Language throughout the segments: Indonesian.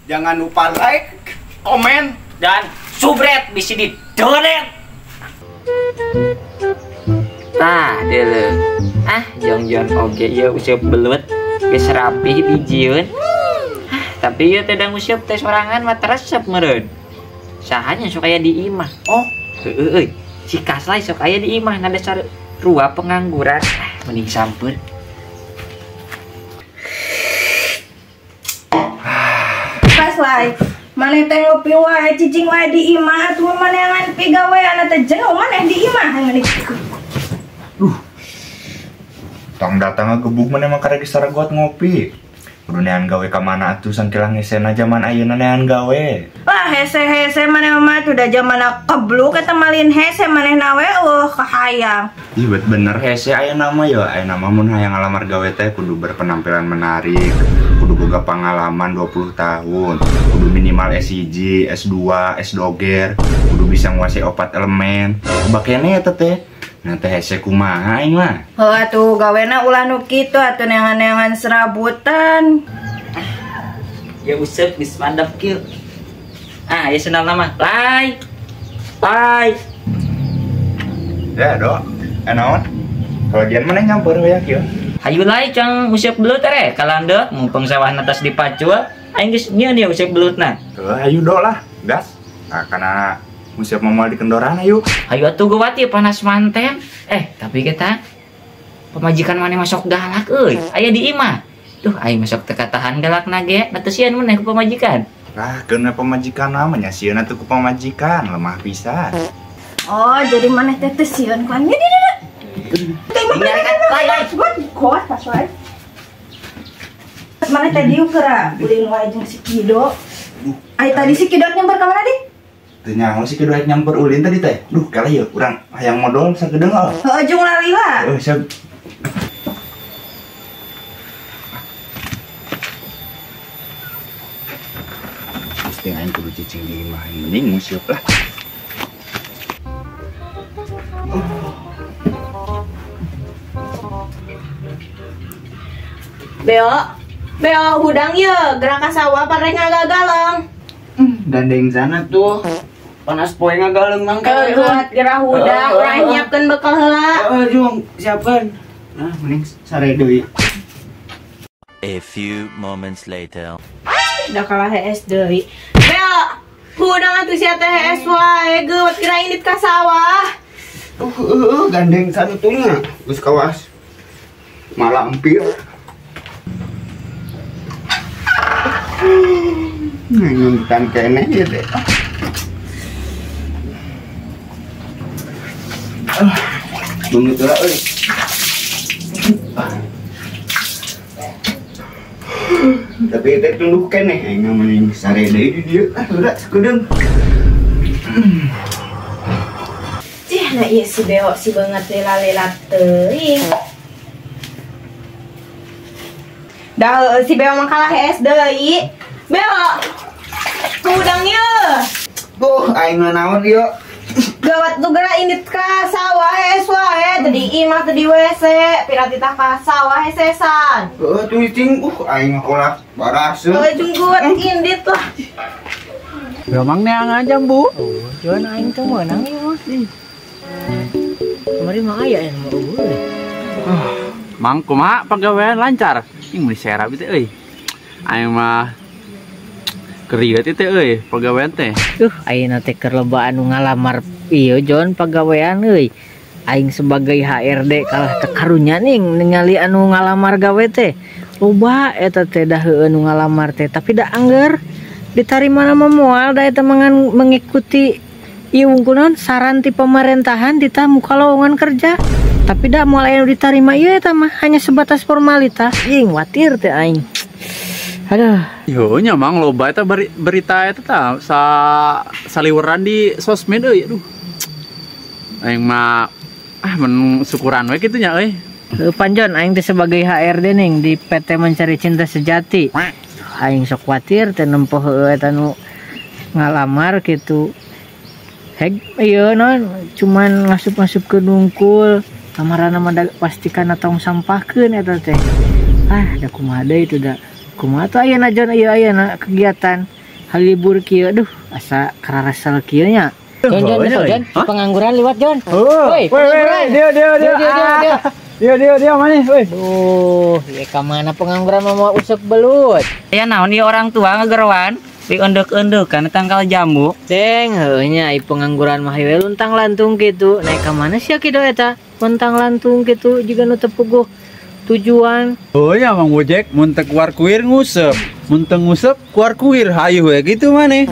Jangan lupa like, komen, dan subscribe bisa di donat. Tah dulu. Jong oke ya usap belut geus rapih dijieun. Tapi ieu teh dang usap teh sorangan mah resep meureun. Sahanya sok aya di imah. Oh, heueuy. Si Kaslay sok aya di imah nada sarua pengangguran. Mending sampeun. Kaslay, maneh teh ngopi wae cicing wae di imah atuh maneangan pigawean teh jenuh maneh di imah ngeunik. Tong datang gebuk mana mah karek saragot ngopi. Kudu nean gawe ka mana atuh sangkilang hesena zaman ayeuna nean gawe. Wah hese maneh mah tuh da zamanna kebluk eta malin hese manehna we kahayang. Ih bener hese ayeuna mah ya ayeuna mah mun hayang ngalamar gawe teh kudu berpenampilan menarik, kudu boga pengalaman 20 tahun, kudu minimal S1, S2, S-doger, kudu bisa nguasai 4 elemen. Bakene eta teh. Nah teh hese kumaha aing mah. Heuh atuh gawena ulah nu kitu atuh neangan-neangan serabutan. Ya usep geus mandap kieu. Ya senal nama. Lai. Ya, Dok. Naon? Kalau dian mana nyamper we kieu. Hayu lai cang usep belut teh kalandek mumpung sawahna tos dipacul. Aing geus nyieun ya usep belutna. Ayo Dok lah, gas. Nah, karena musiap mau di kendoran ayo. Ayo atuh gawati panas manten. Tapi kita pemajikan mana masuk galak euy. Aya di imah. Duh, aing masuk teka tahan galakna ge. Natesian maneh ku pemajikan. Lah, keuna pemajikan namanya sieun atuh ku pemajikan, lemah pisan. Oh, jadi maneh teh teh sieun kan. Ini. Lai. Kuat Kaslay. Maneh teh dieu keura uling wae jeung si Kido. Ai tadi si Kido nyamper ka mana di? Teu nyaho si kedua nyamper ulin tadi teh. Duh, kala yeuh urang hayang modal sagedeung al. Heuh jeung lalila. Siap. Pasti aing kudu cicing di imah mending musiap lah. Beo hudang ye gerak ka sawah pareng ngagagaleng. gandeng sana tuh. Panas poe ngagaleng mangga. Buat gerah hudang urang nyiapkeun bekal heula. Jung, siapkeun. Nah, mending sare deui. A few moments later. Da kalah HS deui. Beo, hudang atuh sia teh HS wae geuwat kira indit ka sawah. Gandeng sana tuh nya. Geus kawas. Malampir. Nyuntan kene ya deh. Bumi tura euy. Tapi teh tunduk kene aing mending sare deui di dieu. Udah sakedeung. Nah iya si Beo si banget lela-lela teuing. Dah si Beo mah kalah HS deui. Beo. Hudang yeuh. Aing naon ieu? Gawat tuh gerak indit ka sawah HS wae, tadi imah tadi WC, pirati tah ka sawah hesesan. Tuh cing, aing kolak baraseu. Jungguat indit lah. Memang neang aja bu. Jangan aing tuh menang ya mas. Kemarin mah aya yang mau euy. Mang kumaha pagawean lancar. Ing meuli serap teh euy. Aing mah keriet teh euy pagawean teh. Ayeuna teh keur loba anu ngalamar ieu Jon pagawean euy. Aing sebagai HRD kalah teu karunya ning ningali anu ngalamar gawe teh. Loba eta teh dah heueuh anu ngalamar teh tapi da angger diterima nama moal da eta mengikuti ieu kunaon saran ti pemerintahan dita muka lowongan kerja. Tapi da moal anu diterima ieu eta mah hanya sebatas formalitas. Ing watir teh aing. Aduh. Yo nya mang loba eta berita eta tah saliweran di sosmed euy. Aduh. Aing mah men syukuran we kitu nya euy. Panjon aing teh sebagai HRD ning di PT Mencari Cinta Sejati. Aing sok kuatir teh nempoh heueuh eta nu ngalamar kitu. Heg ieu non cuman ngasup-ngasup ke dungkul. Lamaranna mah pastikan tong sampahkeun eta teh. Da kumaha deui itu da. kumaha tuh ayeuna Jon ieu ayeuna kegiatan halibur kieu aduh asa kararasal kieu nya. Jon, pengangguran lewat Jon. Woi, pengangguran. Dia mana? Woi. Duh, ya ka mana pengangguran mau usep belut. Ya naon ieu orang tua ngagerowan di endek-endek kan tangkal jambu. Deng, heuh nya ai pengangguran mah we luntang lantung kitu. Naik ka mana sia kitu eta? Luntang lantung kitu jiga nu teu puguh tujuan. Oh ya Mang Ojek, mun teu kuar kuir ngusep. Mun teu ngusep kuar kuir hayu we gitu maneh.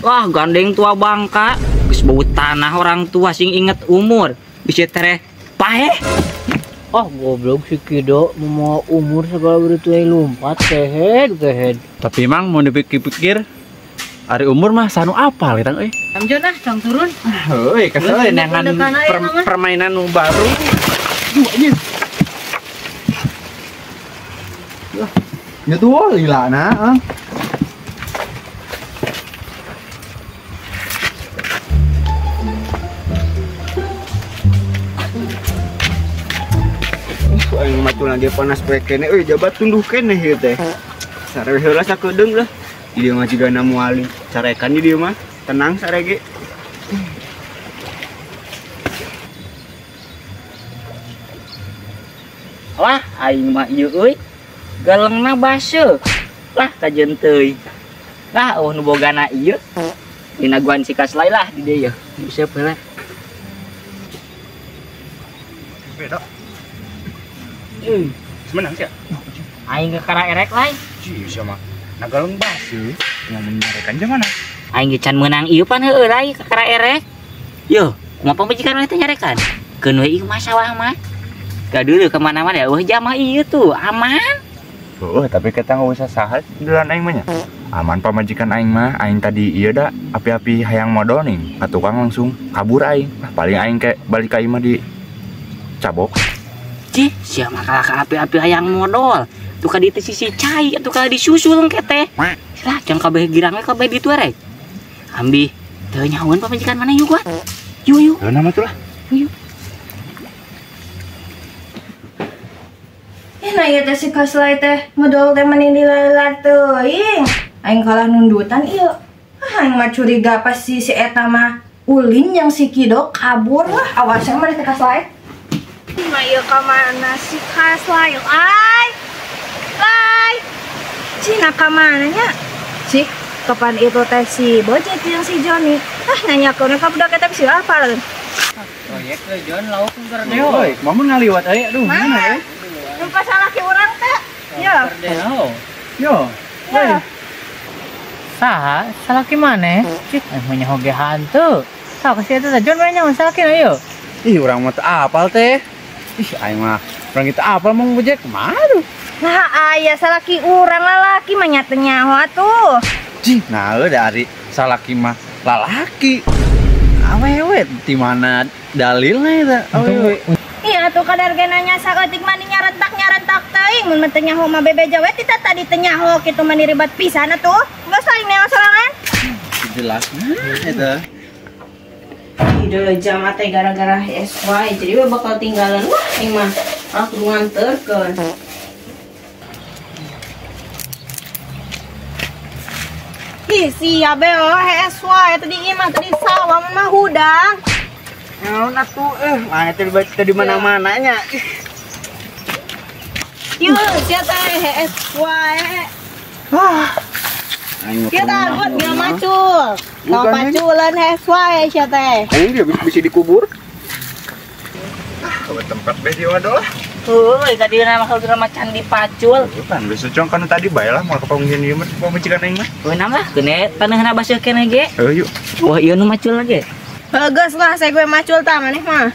Wah, gandeng tua bangka, geus bau tanah orang tua sing inget umur. Bisa tereh paeh. Oh goblok si Kido mau umur segala begitu lompat kehed. Tapi Mang mau dipikir-pikir hari umur mah sanu apal kita euy. Jon tong turun. Heuy, kesel dengan permainan nu baru. Duanya. Ya tuh lila na. Aing matulan dia panas poe kene euy jabat tunduh kene ieu teh. Sareng heula sakedeung lah. Ieu mah jigana moali. Carekan di dieu mah tenang sarege. Wah, aing mah ieu euy. Galengna baseuh. Lah kajeun teuy. Lah nu bogana ieu. Dina guan si Kaslay lah di dieu. Bisa heula. Beda. Semenang sih. Aing ke kara erek lain. Ji sama. Nagalung baseuh. Ngomong nyarekan je mana? Aing ge can meunang ieu pan heueuh lain ke kara erek. Yo, kumaha pamajikan we teh nyarekan? Keun we ieu mah sawah mah. Gaduh kemana-mana ya, jamah ieu tuh aman. Tapi kita nggak usah sahal duluan aing mah nya. Aman pamajikan aing mah, aing tadi ieu da api-api hayang modal nih. Ka tukang langsung kabur aing. Nah, paling aing ke balik ka ieu mah di cabok. Cih, sia mah kalah api-api hayang modal. Tuh ka di teh sisi cai, atuh ka disusul keteh. Lah, can kabeh girangnya kabeh ditu rek. Ambi, teu nyahoeun pamajikan mana yuk gua. Yuk. Nama tuh lah. Yuk. Nah ieu teh si Kaslay teh modal teh meni dilalat teuing. Aing kalah nundutan ieu. Aing mah curiga pas si eta mah ulin yang si Kido kabur lah. Awas mah teh Kaslay. Mah ieu ka mana si Kaslay? Lay. Cina ka mana nya? Cik, kapan itu teh si Bojek yang si Joni? Nanyakeun ka budak eta bisi apa lain? Proyek ke Jon lauk gerde. Euy, mamun ngaliwat euy. Aduh, mana ya? Lupa salah ki urang teh. Yo. Yo. Saha salah ki maneh? Cik, mah hoge hantu. Tah ka sia teh Jon mah nya salah ki ieu. Ih, urang mah teu apal teh. Ih, aing mah urang kita apal Mang Ojek. Madu. Nah, aya salaki urang lalaki mah nya teu nyaho atuh. Cih, nah dari salaki mah lalaki. Awewe di mana dalilnya eta? Awewe. Iya tuh kadar genanya saeutik mani nyarentak teuing mun teu nyaho mah bebeja we tita tadi teu nyaho kitu mani ribet pisan atuh. Geus saing neong sorangan. Jelas eta. Ide jam teh gara-gara SY jadi we bakal tinggalan wah ieu mah aku nganterkeun. Ih sia beo SY tadi ieu mah tadi sawah mah hudang. Naon atuh mah teh di mana-mana nya. Yuk, sia teh SY. Kita buat dia macul. Kau paculan SY sia teh. Aing dia bisa dikubur. Ke tempat beh di wadah lah. Heueuy tadi nama kalau macan dipacul. Kan besok cong kan tadi bae lah mau ke panggian ieu mah pamajikan aing mah. Heunam lah keune taneuhna baseuh keneh ge. Yuk. Wah ieu nu macul lagi. Geus lah saya gue macul tah maneh mah.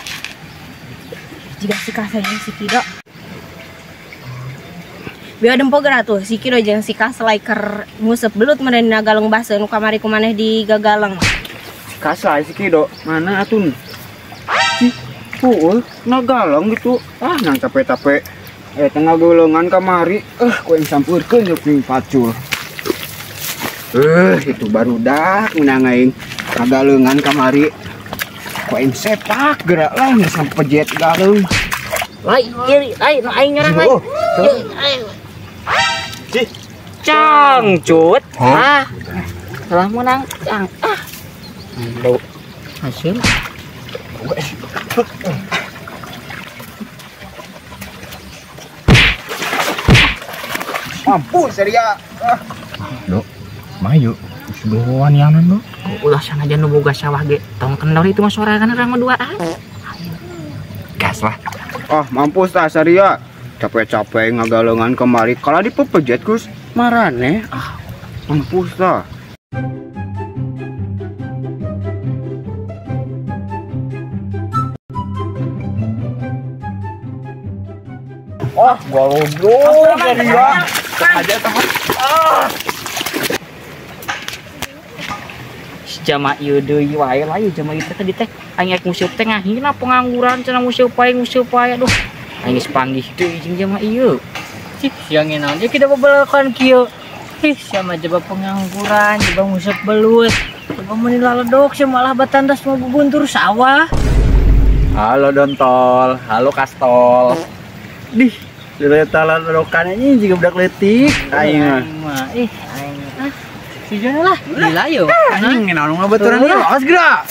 Jika si Kaslay si Kido. Biar dempogeun atuh si Kido jeung si Kaslay keur nguseup belut meureun dina galeng baseuh nu kamari ku maneh di gagaleng. Kaslay si Kido mana atuh? Nagalong gitu. Nang capek-capek. Tengah golongan kamari. Ku yang sampurkeun yuk ning pacul. Itu baru dak menang aing kagalengan kamari. Ku yang sepak gerak lah sampai jet galeng. Lai, nu aing nyerang lai. Cangcut. Telah menang. Bau hasil. Mampus Saria. Dok, mayu. Sebuah wanianan lo. Ulah sana aja nu boga sawah ge. Tong kendor itu mah sorangan urang duaan. Gas lah. Mampus tah Saria. Capek-capek ngagalengan kemari kalau dipepejet Gus. Marane. Mampus tah. Goblok Saria. Aja teman. Jama ieu deui wae lah ieu jama ieu teh teh aing rek museup teh ngahina pengangguran cenah museup wae aduh aing geus panggih deui jeung jama ieu cik siang naon je kita bebelakan kieu sama jaba pengangguran jaba museup belut coba mun laledok sia malah batandas mau bubuntur sawah. Halo Dontol, halo Kastol. Dih, leletan ladokan ini juga budak letik. Aing mah. Aing sijana lah, lila yo. Anjing naon ngabaturan ieu, awas geura.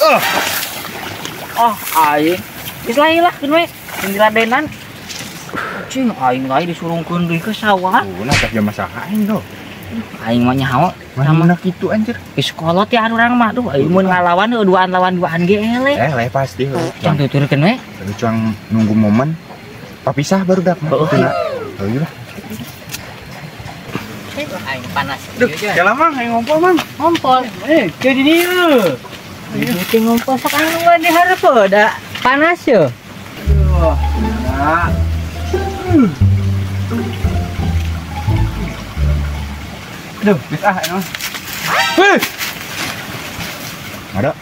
Aing. Geus lah keun we, diladenan. Cing aing lain disurungkeun deui ke sawah. Nah, teh jam masaha aing do. Aing mah nyaho Mana kitu anjir. geus kolot ya urang mah. Duh, aing mun ngalawan duaan lawan duaan ge eleh. Le pasti. Cang tuturkeun we. Cuang nunggu momen papisah baru dak. Oh iya. Aing panas. Jalan mang, aing ngompol mang. Ngompol. Jadi dieu. Ini ngompol sok anu di hareup da panas yo. Aduh. Nah. Aduh, geus anu. Wih. Ada.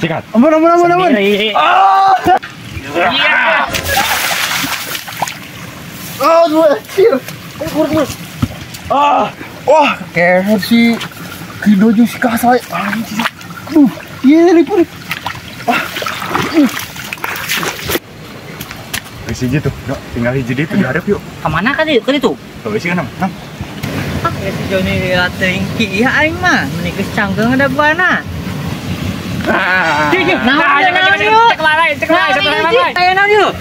Sikat. Ampun. Iya. Wah, kayak si Kido jeung si Kasai. Aduh, ieu lipur. Wis hiji tuh, Dok. Tinggal hiji di hareup yuk. Ka mana ka dieu? Ka ditu? Tuh wis kan, Nam. Ya si Joni lihat tinggi aing mah, meni geus cangkeung ada buana. Nah, cek larai. Aya naon yuk?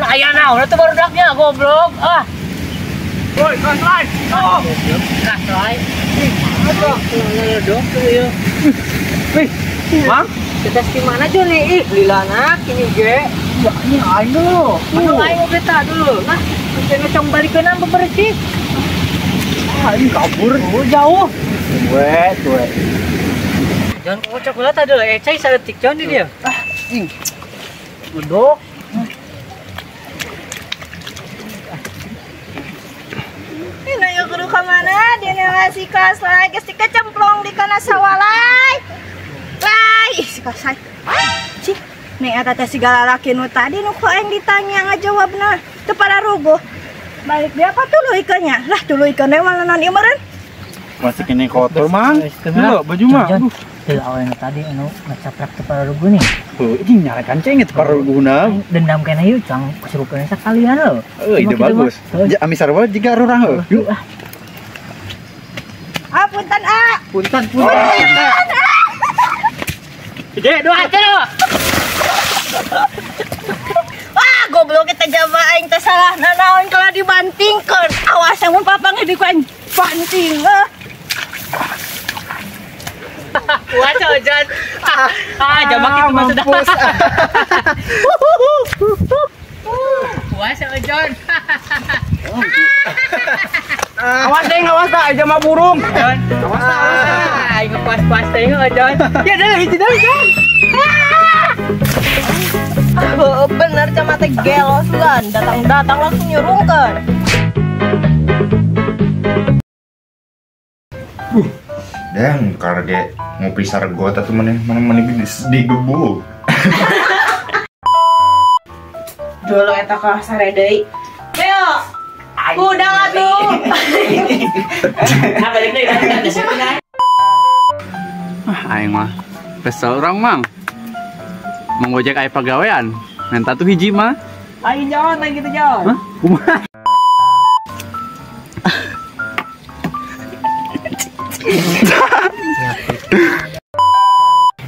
Aya naon atuh barudaknya goblok. Woi, gas lain. Gas lain. Aduh, ledok tuh ieu. Wih, Mang, Kita di mana Joni? Lilana kini ge. ya ini aing dulu. Aing mau beta dulu. Nah, kita ngecong balikeun bebersih. Ini kabur. Jauh. Tuh. Jangan kocok lah tadi lah, cai saeutik Jon di dia. Duduk. Ini yuk kudu ka mana? Dia ngasih kelas lai, geus dikecemplung di kana sawalai. Lai, si kasai. Cih, nih eta teh sigala laki nu tadi nu ku aing ditanya ngajawabna teu pada ruguh. Balik dia apa tuluy ikannya? Lah tuluy ikan we mah ieu meureun. Masih kini kotor, Mang. Enggak, baju mah. Tuh awalnya tadi anu ngecaprak teu pada ruguh nih. Ini nyalakan cengit para guna. Dendam kena yuk, cang kesurupan sekalian lo. Ide bagus. Ami sarwa jika rurang heuh. Yuk. Ah, punten ah. Punten. Gede doa aja lo. Wah, goblok kita jama aing teh salah naon kalau dibantingkeun. Awas mun papang di ku aing banting. Wah, Jon. Jamak itu mah sudah. Wah, Jon. Awas dah aja mah burung. Awas. Aing ngepas-pas teh Jon. Ya dah itu dah. Bener cama teh gelos kan, datang langsung nyurungkeun. Dan karge ngopi sargo atau mana digebuk. Dulu eta ka sare deui. Ayo. Udang atuh. Balik deui kan sieukeun. Aing mah pesel orang Mang. Mengojek aya pagawean. Nenta tuh hiji mah. Aing Jon, gitu Jon. Hah? Kumaha?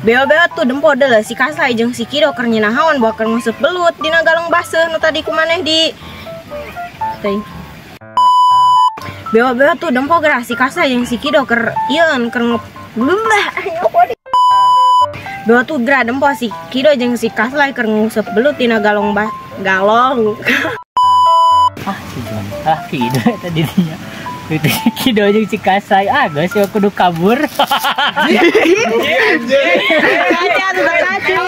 Beo-beo tuh dempo deh si Kasai jeung si Kido keur nyinahawan bawa keur nguseup belut dina galeng baseuh nu tadi kumaneh di teuing. Beo-beo tuh dempo geura si Kasai jeung si Kido keur ieun keur Beo tuh geura dempo si Kido jeung si Kasai keur nguseup belut dina galong. Si Jon Kido eta dirinya. Itu Kido jeung si Kasai geus yo kudu kabur. Kaca.